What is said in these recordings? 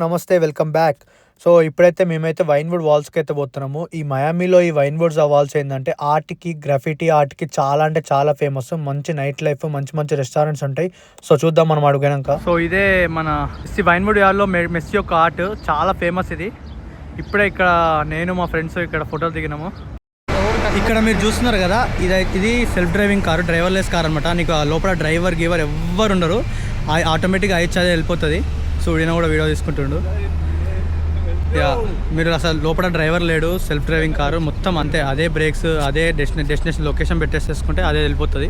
నమస్తే, welcome back. So ఇప్పుడైతే మేమైతే వైన్వుడ్ వాల్స్కి అయితే పోతున్నాము. ఈ మయామిలో ఈ వైన్వుడ్స్ వాల్స్ ఏంటంటే ఆర్ట్కి, గ్రాఫిటీ ఆర్ట్కి చాలా అంటే చాలా ఫేమస్. మంచి నైట్ లైఫ్, మంచి మంచి రెస్టారెంట్స్ ఉంటాయి. సో చూద్దాం మనం అడుగునాక. సో ఇదే మన వైన్వుడ్ యార్డ్లో మెస్సీ యొక్క ఆర్ట్ చాలా ఫేమస్. ఇది ఇప్పుడే ఇక్కడ నేను మా ఫ్రెండ్స్ ఇక్కడ ఫోటోలు దిగినాము. ఇక్కడ మీరు చూస్తున్నారు కదా, ఇది self driving car, driverless car అనమాట. నీకు లోపల డ్రైవర్ గీవర్ ఎవ్వరు ఉండరు, ఆటోమేటిక్గా అదే వెళ్ళిపోతుంది. సో ఈయన కూడా వీడియో తీసుకుంటుండు. మీరు అసలు లోపల డ్రైవర్ లేడు, సెల్ఫ్ డ్రైవింగ్ కారు మొత్తం అంతే. అదే బ్రేక్స్, అదే డెస్టినేషన్ లొకేషన్ పెట్టేసేసుకుంటే అదే వెళ్ళిపోతుంది.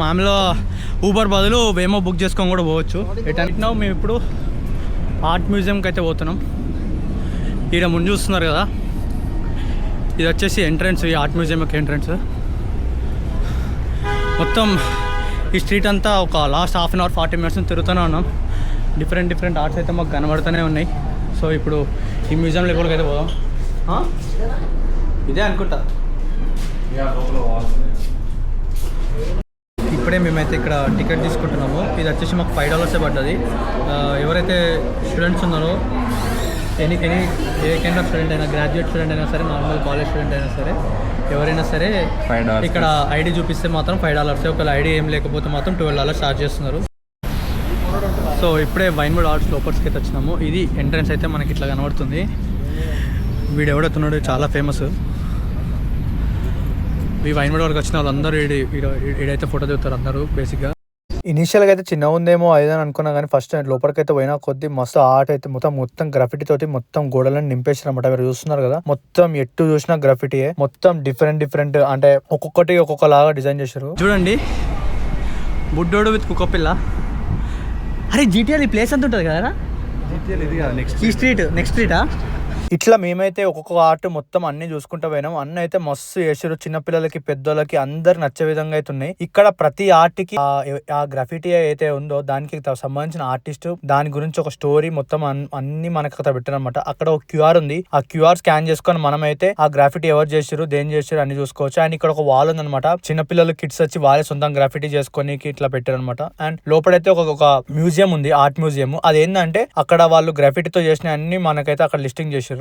మామూలుగా ఊబర్ బదులు వేమో బుక్ చేసుకొని కూడా పోవచ్చు. ఎటంటున్నావు మేము ఇప్పుడు ఆర్ట్ మ్యూజియంకి అయితే పోతున్నాం. ఈడ ముందు చూస్తున్నారు కదా, ఇది వచ్చేసి ఎంట్రన్స్, ఈ ఆర్ట్ మ్యూజియం యొక్క ఎంట్రన్స్. మొత్తం ఈ స్ట్రీట్ అంతా ఒక last half an hour 40 minutes తిరుగుతూనే ఉన్నాం. డిఫరెంట్ ఆర్ట్స్ అయితే మాకు కనబడుతూనే ఉన్నాయి. సో ఇప్పుడు ఈ మ్యూజియం లోపలికి అయితే పోదాం. ఇదే అనుకుంటా. ఇప్పుడే మేమైతే ఇక్కడ టికెట్ తీసుకుంటున్నాము. ఇది వచ్చేసి మాకు $5 పడ్డది. ఎవరైతే స్టూడెంట్స్ ఉన్నారో, ఏ కైండ్ ఆఫ్ స్టూడెంట్ అయినా, గ్రాడ్యుయేట్ స్టూడెంట్ అయినా సరే, నార్మల్ కాలేజ్ స్టూడెంట్ అయినా సరే, ఎవరైనా సరే ఇక్కడ ఐడి చూపిస్తే మాత్రం $5. ఒకవేళ ఐడి ఏం లేకపోతే మాత్రం $12 ఛార్జ్ చేస్తున్నారు. సో ఇప్పుడే వైన్వుడ్ ఆర్ట్స్ లోపర్స్కి అయితే వచ్చినాము. ఇది ఎంట్రన్స్ అయితే మనకి ఇట్లా కనబడుతుంది. వీడు ఎవడవుతున్నాడు, చాలా ఫేమస్. ఈ వైన్వుడ్ వరకు వచ్చిన వాళ్ళందరూ ఈడైతే ఫోటో దిగుతారు అందరూ. బేసిక్గా ఇనీషియల్గా అయితే చిన్న ఉందేమో అదేదని అనుకున్నా, కానీ ఫస్ట్ లోపలికి అయితే పోయినా కొద్ది మస్తు ఆర్ట్ అయితే మొత్తం గ్రాఫిటీ తోటి మొత్తం గోడలను నింపేసారు అనమాట. మీరు చూస్తున్నారు కదా, మొత్తం ఎట్టు చూసినా గ్రాఫిటీయే. మొత్తం డిఫరెంట్ అంటే ఒక్కొక్కటి ఒక్కొక్కలాగా డిజైన్ చేశారు. చూడండి, బుడ్డోడు విత్ కుక్కపిల్ల. అరే జీటీఎల్ ఈ ప్లేస్ అంత ఉంటుంది కదా, ఈ నెక్స్ట్ స్ట్రీటా? ఇట్లా మేమైతే ఒక్కొక్క ఆర్ట్ మొత్తం అన్ని చూసుకుంటూ పోయినాం. అన్న అయితే మస్తు చేసారు. చిన్నపిల్లలకి, పెద్దోళ్ళకి అందరు నచ్చే విధంగా అయితే ఉన్నాయి. ఇక్కడ ప్రతి ఆర్ట్ కి ఆ గ్రాఫిటీ అయితే ఉందో దానికి సంబంధించిన ఆర్టిస్ట్, దాని గురించి ఒక స్టోరీ మొత్తం అన్ని మనకు అక్కడ పెట్టారు అనమాట. అక్కడ ఒక క్యూఆర్ ఉంది. ఆ క్యూఆర్ స్కాన్ చేసుకొని మనమైతే ఆ గ్రాఫిటీ ఎవరు చేసారు, దేని చేసారు అని చూసుకోవచ్చు. అండ్ ఇక్కడ ఒక వాల్ ఉంది అనమాట. చిన్నపిల్లలు కిడ్స్ వచ్చి వాళ్ళే సొంతం గ్రాఫిటీ చేసుకొని ఇట్లా పెట్టారు అనమాట. అండ్ లోపలైతే ఒక మ్యూజియం ఉంది, ఆర్ట్ మ్యూజియం. అదేంటంటే అక్కడ వాళ్ళు గ్రాఫిటీతో చేసిన అన్ని మనకైతే అక్కడ లిస్టింగ్ చేసారు.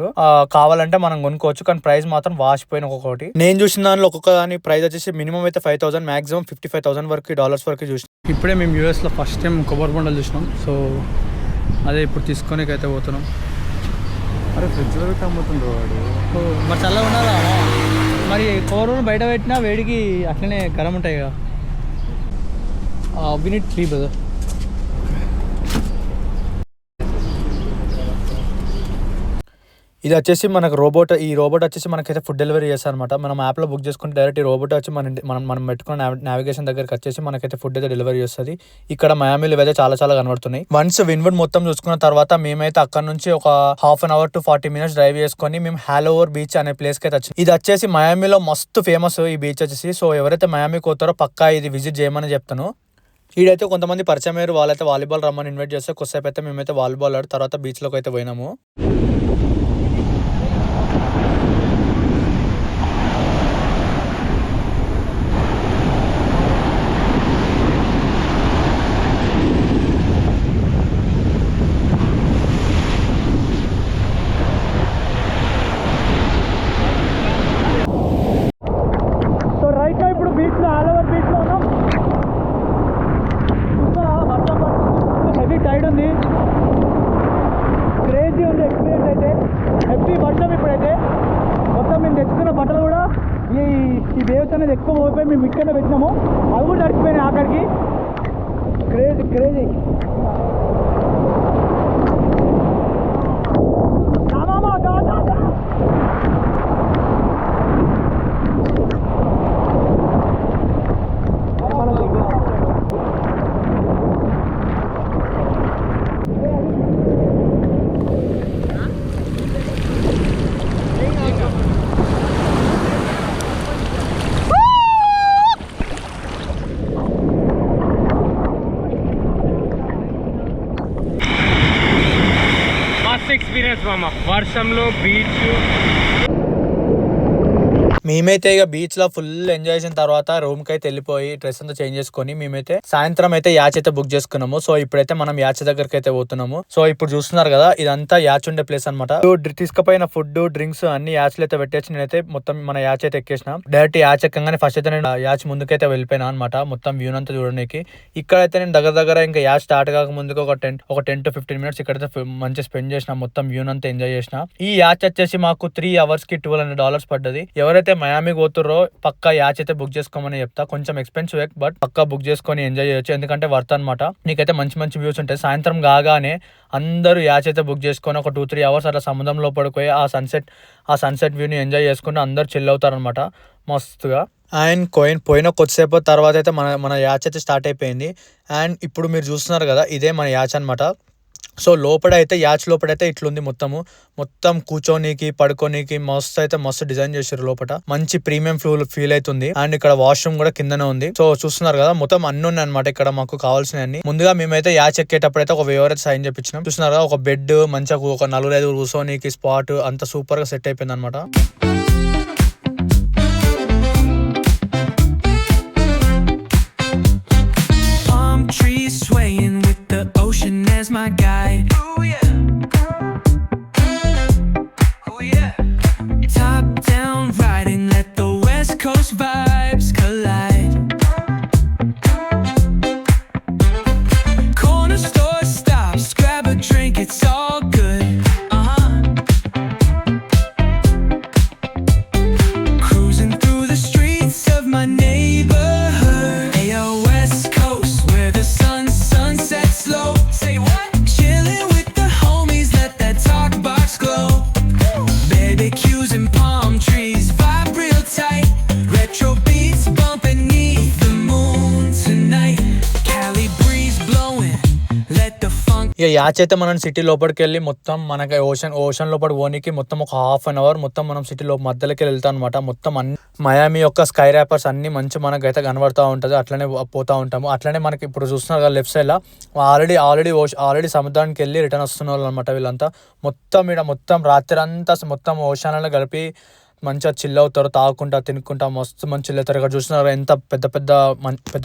కావాలంటే మనం కొనుక్కోవచ్చు, కానీ ప్రైస్ మాత్రం వాసిపోయిన ఒక్కొక్కటి. నేను చూసిన దానిలో ఒక్కొక్క దాని ప్రైస్ వచ్చేసి మినిమం అయితే 5,000, మాక్సిమం $55,000 వరకు $1 వరకు చూసినాం. ఇప్పుడే మేము యూఎస్లో ఫస్ట్ టైం కొబ్బరి బొండలు చూసినాం. సో అదే ఇప్పుడు తీసుకొని అయితే పోతున్నాం. అరే ఫ్రిడ్జ్లో పెట్టి అమ్ముతుండ్రు వాడు. మరి చల్లగా ఉండాలా? మరి కూరలు బయట పెట్టినా వేడికి అట్లనే గరం ఉంటాయి కదా. We need 3 brother. ఇది వచ్చేసి మనకు రోబోట్. ఈ రోబోట్ వచ్చేసి మనకైతే ఫుడ్ డెలివరీ చేస్తారు అనమాట. మనం యాప్లో బుక్ చేసుకుంటే డైరెక్ట్ ఈ రోబోట్ వచ్చి మనం పెట్టుకున్న నావిగేషన్ దగ్గరికి వచ్చేసి మనకైతే ఫుడ్ అయితే డెలివరీ చేస్తుంది. ఇక్కడ మయామిలో అయితే చాలా కనబడుతున్నాయి. వన్స్ విన్వుడ్ మొత్తం చూసుకున్న తర్వాత మేమైతే అక్కడ నుంచి ఒక ½ an hour to 40 minutes drive చేసుకొని మేము హాలోవర్ బీచ్ అనే ప్లేస్ కి అయితే వచ్చింది. ఇది వచ్చేసి మయామిలో మస్తు ఫేమస్ ఈ బీచ్ వచ్చేసి. సో ఎవరైతే మయామికి పోతారో పక్కా ఇది విజిట్ చేయమని చెప్తాను. ఈడైతే కొంతమంది పరిచయం అయ్యారు, వాళ్ళైతే వాలీబాల్ రమ్మని ఇన్వైట్ చేస్తే కొద్దిసేపు అయితే మేమైతే వాలీబాల్ ఆడి తర్వాత బీచ్ లోకి అయితే పోయినాము. బట్టలు కూడా ఈ వేవ్స్ అనేది ఎక్కువ పోయిపోయి మేము ఇక్కడ పెట్టినాము. అవి కూడా తడిచిపోయినాయి ఆఖరికి. క్రేజీ. ఎక్స్పీరియన్స్ మామ, వర్షంలో బీచ్. మేమైతే ఇక బీచ్ లో ఫుల్ ఎంజాయ్ చేసిన తర్వాత రూమ్ కి అయితే వెళ్ళిపోయి డ్రెస్ అంతా చేంజ్ చేసుకొని మేమైతే సాయంత్రం అయితే యాచ్ అయితే బుక్ చేసుకున్నాము. సో ఇప్పుడైతే మనం యాచ్ దగ్గరికి అయితే పోతున్నాము. సో ఇప్పుడు చూస్తున్నారు కదా ఇదంతా యాచ్ ఉండే ప్లేస్ అనమాట. తీసుకుపోయిన ఫుడ్ డ్రింక్స్ అన్ని యాచ్ అయితే పెట్టేసి నేనైతే మొత్తం మన యాచ్ అయితే ఎక్కేసిన. డైరెక్ట్ యాచ్ ఎక్కగానే ఫస్ట్ అయితే నేను యాచ్ ముందుకైతే వెళ్ళిపోయినా అనమాట. మొత్తం వ్యూ అంతా చూడడానికి. ఇక్కడైతే నేను దగ్గర ఇంకా యాచ్ స్టార్ట్ కాక ముందుకు ఒక 10 to 15 minutes ఇక్కడైతే మంచిగా స్పెండ్ చేసిన. మొత్తం వ్యూ అంతా ఎంజాయ్ చేసిన. ఈ యాచ్ వచ్చేసి మాకు 3 hours కి $1,200 పడ్డది. ఎవరైతే మయామికి పోతుర్రో పక్కా యాచ్ అయితే బుక్ చేసుకోమని చెప్తా. కొంచెం ఎక్స్పెన్సివ్ బట్ పక్కా బుక్ చేసుకొని ఎంజాయ్ చేయొచ్చు. ఎందుకంటే వర్త్ అనమాట. నీకైతే మంచి మంచి వ్యూస్ ఉంటాయి. సాయంత్రం కాగానే అందరూ యాచ్ అయితే బుక్ చేసుకొని ఒక 2-3 hours అట్లా సముద్రంలో పడిపోయి ఆ సన్సెట్ వ్యూని ఎంజాయ్ చేసుకుంటూ అందరు చిల్ అవుతారు అనమాట మస్తుగా. అండ్ పోయిన కొద్దిసేపు తర్వాత అయితే మన యాచ్ అయితే స్టార్ట్ అయిపోయింది. అండ్ ఇప్పుడు మీరు చూస్తున్నారు కదా ఇదే మన యాచ్ అనమాట. సో యాచ్ లోపడైతే ఇట్లుంది. మొత్తం కూర్చోనీకి పడుకోనీకి మస్తు డిజైన్ చేశారు. లోపల మంచి ప్రీమియం ఫీల్ అవుతుంది. అండ్ ఇక్కడ వాష్రూమ్ కూడా కిందనే ఉంది. సో చూస్తున్నారు కదా మొత్తం అన్ని ఉన్నాయి అనమాట ఇక్కడ మాకు కావాల్సినవి. ముందుగా మేమైతే యాచ్ ఎక్కేటప్పుడు అయితే ఒక ఎవరైతే సైన్ చెప్పించినాం. చూస్తున్నారు కదా ఒక బెడ్ మంచిగా ఒక 4-5 కూర్చోనీకి స్పాట్ అంతా సూపర్ గా సెట్ అయిపోయింది అనమాట. As my guide. Oh yeah. Oh yeah. Top down riding, let the West Coast vibes collide. Corner store stops, grab a drink, it's all good. Cruising through the streets of my neighborhood. Ayo, West Coast, where the sun sets low. Say what? ఇక yacht అయితే మనం city లోపలికి వెళ్ళి మొత్తం మనకి ocean లోపల పోనీకి మొత్తం ఒక 1/2 hour మొత్తం మనం సిటీ మధ్యలోకి వెళ్తాం అనమాట. మొత్తం అన్ని మయామి యొక్క స్కై ర్యాపర్స్ అన్ని మంచి మనకైతే కనబడతా ఉంటది. అట్లనే పోతా ఉంటాము. అట్లనే మనకి ఇప్పుడు చూస్తున్నారు కదా లెఫ్ట్ సైడ్ లో ఆల్రెడీ సముద్రానికి వెళ్ళి రిటర్న్ వస్తున్న వాళ్ళు అనమాట వీళ్ళంతా. మొత్తం రాత్రి అంతా మొత్తం ఓషన్లలో కలిపి మంచిగా చిల్ అవుతారు. తాగుకుంటా తినుకుంటా మస్తు మంచి చిల్ అవుతారు. ఇక్కడ చూస్తున్నారు ఎంత పెద్ద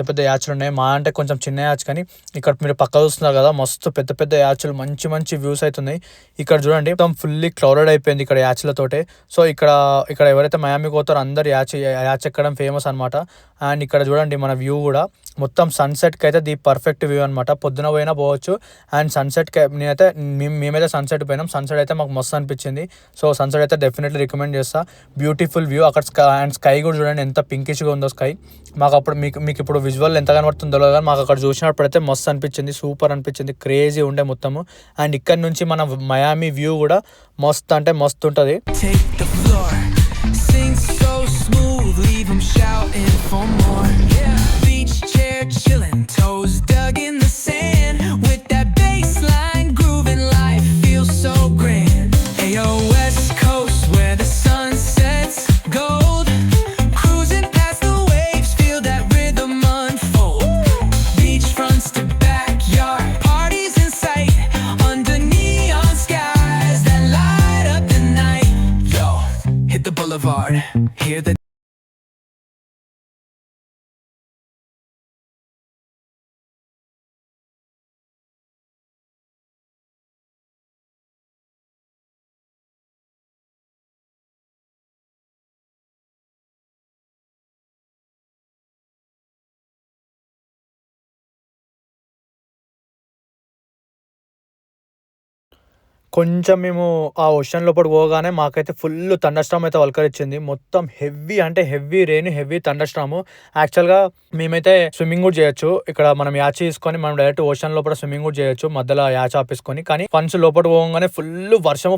పెద్ద యాచ్లు ఉన్నాయి. మా అంటే కొంచెం చిన్న యాచ్ కానీ ఇక్కడ మీరు పక్క చూస్తున్నారు కదా మస్తు పెద్ద యాచ్లు మంచి వ్యూస్ అవుతున్నాయి. ఇక్కడ చూడండి మొత్తం ఫుల్లీ క్లౌడెడ్ అయిపోయింది ఇక్కడ యాచ్లతోటే. సో ఇక్కడ ఎవరైతే మయామికి పోతారో అందరు యాచ్ ఎక్కడం ఫేమస్ అనమాట. అండ్ ఇక్కడ చూడండి మన వ్యూ కూడా మొత్తం సన్సెట్కి అయితే ది పర్ఫెక్ట్ వ్యూ అనమాట. పొద్దున పోయినా పోవచ్చు. అండ్ సన్సెట్కి మేమైతే సన్సెట్ పోయినాం. సన్సెట్ అయితే మాకు మస్తు అనిపించింది. సో సన్సెట్ అయితే డెఫినెట్లీ రికమెండ్ చేస్తా. బ్యూటిఫుల్ వ్యూ అక్కడ అండ్ స్కై కూడా చూడండి ఎంత పింకిష్గా ఉందో స్కై. మాకు అప్పుడు మీకు ఇప్పుడు విజువల్ ఎంత కనబడుతుందో కానీ మాకు అక్కడ చూసినప్పుడైతే మస్తు అనిపించింది. సూపర్ అనిపించింది. క్రేజీ ఉండే మొత్తము. అండ్ ఇక్కడ నుంచి మన మయామి వ్యూ కూడా మస్తు అంటే మస్తు ఉంటుంది. Leave them shouting for more. Yeah. Beach chair chilling, toes dug in the sand. With that bassline grooving, life feels so grand. Ayo, West Coast, where the sun sets gold. Cruising past the waves, feel that rhythm unfold. Beach fronts to backyard, parties in sight. Under neon skies that light up the night. Yo, hit the boulevard, hear the కొంచెం మేము ఆ ocean లోపల పోగానే మాకైతే full thunderstorm అయితే వల్కరిచ్చింది. మొత్తం heavy rain, heavy thunderstorm. యాక్చువల్గా మేమైతే స్విమ్మింగ్ కూడా చేయొచ్చు. ఇక్కడ మనం యాచ్ తీసుకొని మనం డైరెక్ట్ ఓషన్ లోపల స్విమ్మింగ్ కూడా చేయొచ్చు మధ్యలో యాచ్ ఆపేసుకొని. కానీ వన్స్ లోపల పోగానే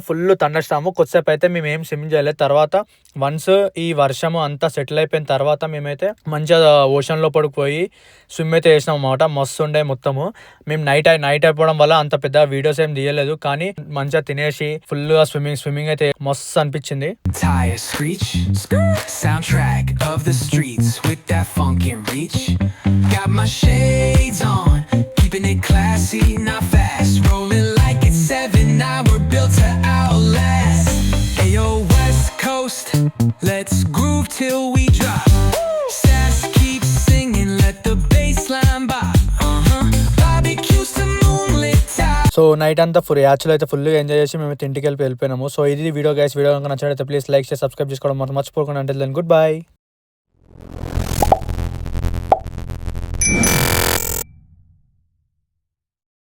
ఫుల్ థండర్స్టార్మ్. కొద్దిసేపు అయితే మేము ఏం స్విమ్మింగ్ చేయలేదు. తర్వాత వన్స్ ఈ వర్షము అంతా సెటిల్ అయిపోయిన తర్వాత మేమైతే మంచిగా ఓషన్ లోపలికి పోయి స్విమ్ అయితే వేసినాం అన్నమాట. మస్తు ఉండే మొత్తము. మేము నైట్ అయిపోవడం వల్ల అంత పెద్ద వీడియోస్ ఏం తీయలేదు. కానీ మంచిగా తినేసి ఫుల్ గా స్విమ్మింగ్ అయితే మస్తు అనిపించింది. Tires screech, soundtrack of the streets with that funk and reach. Got my shades on, keeping it classy, not fast. Rolling like it's 7, now we're built to outlast. Ayo, West Coast, let's groove so night అంతా actual అయితే ఫుల్గా enjoy చేసి మేము ఇంటికి వెళ్ళిపోయినాము. So ఇది video guys. Video కనుక నచ్చినట్లయితే please like చేసి సబ్స్క్రైబ్ చేసుకోవడం మాత్రం మర్చిపోకుండా. అంటే గుడ్ బై.